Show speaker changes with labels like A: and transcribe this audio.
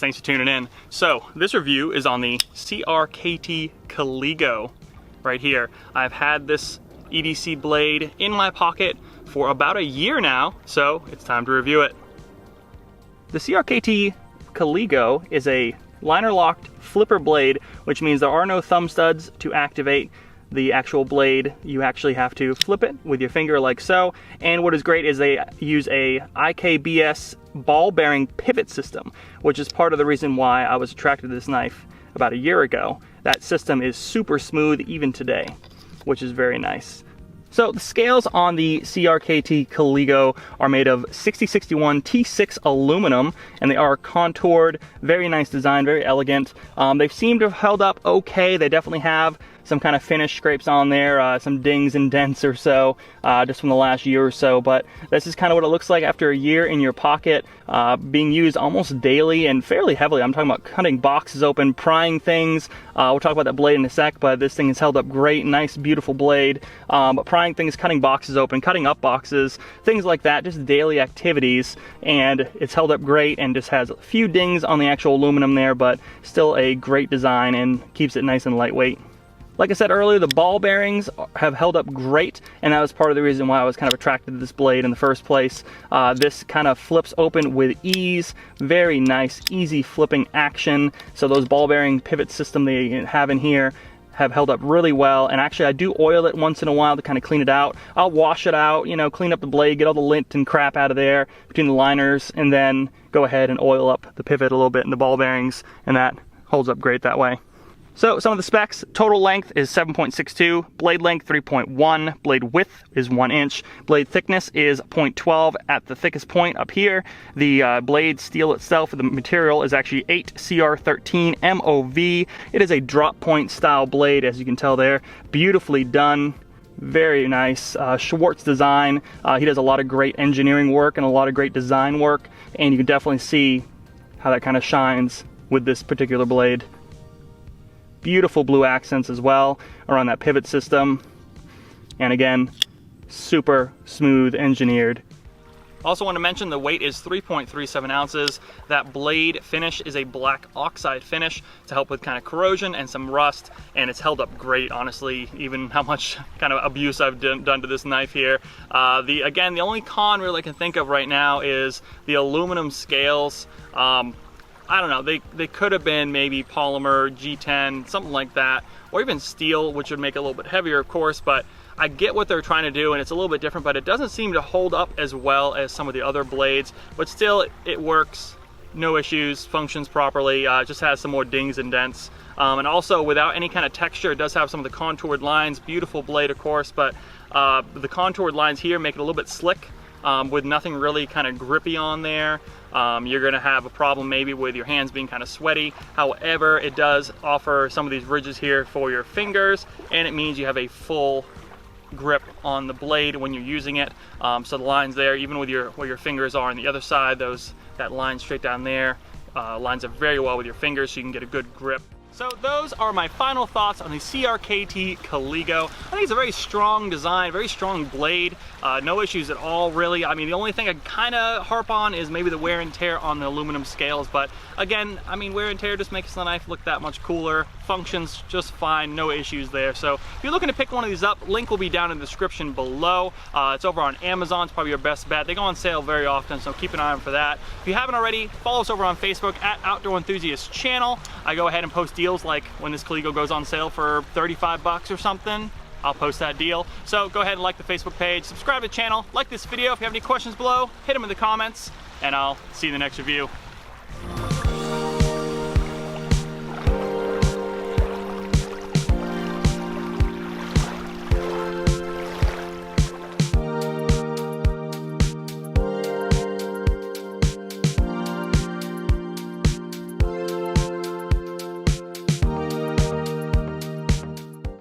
A: thanks for tuning in. So this review is on the CRKT Caligo right here. I've had this EDC blade in my pocket for about a year now, so it's time to review it. The CRKT Caligo is a liner locked flipper blade, which means there are no thumb studs to activate the actual blade. You actually have to flip it with your finger like so. And what is great is they use a IKBS ball bearing pivot system, which is part of the reason why I was attracted to this knife about a year ago. That system is super smooth even today, which is very nice. So the scales on the CRKT Caligo are made of 6061 T6 aluminum, and they are contoured. Very nice design, very elegant. They seem to have held up okay. They definitely have some kind of finish scrapes on there, some dings and dents or so, just from the last year or so. But this is kind of what it looks like after a year in your pocket, being used almost daily and fairly heavily. I'm talking about cutting boxes open, prying things. We'll talk about that blade in a sec, but this thing has held up great. Nice, beautiful blade. But prying things, cutting boxes open, cutting up boxes, things like that, just daily activities. And it's held up great and just has a few dings on the actual aluminum there, but still a great design and keeps it nice and lightweight. Like I said earlier, the ball bearings have held up great, and that was part of the reason why I was kind of attracted to this blade in the first place. This kind of flips open with ease, very nice, easy flipping action. So those ball bearing pivot system they have in here have held up really well, and actually I do oil it once in a while to kind of clean it out. I'll wash it out, you know, clean up the blade, get all the lint and crap out of there between the liners, and then go ahead and oil up the pivot a little bit and the ball bearings, and that holds up great that way. So some of the specs: total length is 7.62, blade length 3.1, blade width is 1 inch, blade thickness is 0.12 at the thickest point up here. The blade steel itself, the material, is actually 8 CR13 MOV. It is a drop point style blade, as you can tell there. Beautifully done. Very nice. Schwartz design. He does a lot of great engineering work and a lot of great design work, and you can definitely see how that kind of shines with this particular blade. Beautiful blue accents as well around that pivot system. And again, super smooth engineered. Also want to mention the weight is 3.37 ounces. That blade finish is a black oxide finish to help with kind of corrosion and some rust, and it's held up great, honestly, even how much kind of abuse I've done to this knife here. Again, the only con really I can think of right now is the aluminum scales. I don't know, they could have been maybe polymer, G10, something like that, or even steel, which would make it a little bit heavier, of course, but I get what they're trying to do, and it's a little bit different, but it doesn't seem to hold up as well as some of the other blades, but still, it works, no issues, functions properly, just has some more dings and dents, and also without any kind of texture. It does have some of the contoured lines, beautiful blade, of course, but the contoured lines here make it a little bit slick, with nothing really kind of grippy on there. You're going to have a problem maybe with your hands being kind of sweaty. However, it does offer some of these ridges here for your fingers, and it means you have a full grip on the blade when you're using it. So the lines there, even with where your fingers are on the other side, that line straight down there lines up very well with your fingers, so you can get a good grip. So those are my final thoughts on the CRKT Caligo. I think it's a very strong design, very strong blade, no issues at all really. I mean, the only thing I kind of harp on is maybe the wear and tear on the aluminum scales, but again, I mean, wear and tear just makes the knife look that much cooler. Functions just fine, no issues there. So if you're looking to pick one of these up, link will be down in the description below. It's over on Amazon, it's probably your best bet. They go on sale very often, so keep an eye out for that. If you haven't already, follow us over on Facebook at Outdoor Enthusiast Channel. I go ahead and post deals like when this Caligo goes on sale for 35 bucks or something. I'll post that deal. So go ahead and like the Facebook page, subscribe to the channel, like this video. If you have any questions below, hit them in the comments, and I'll see you in the next review.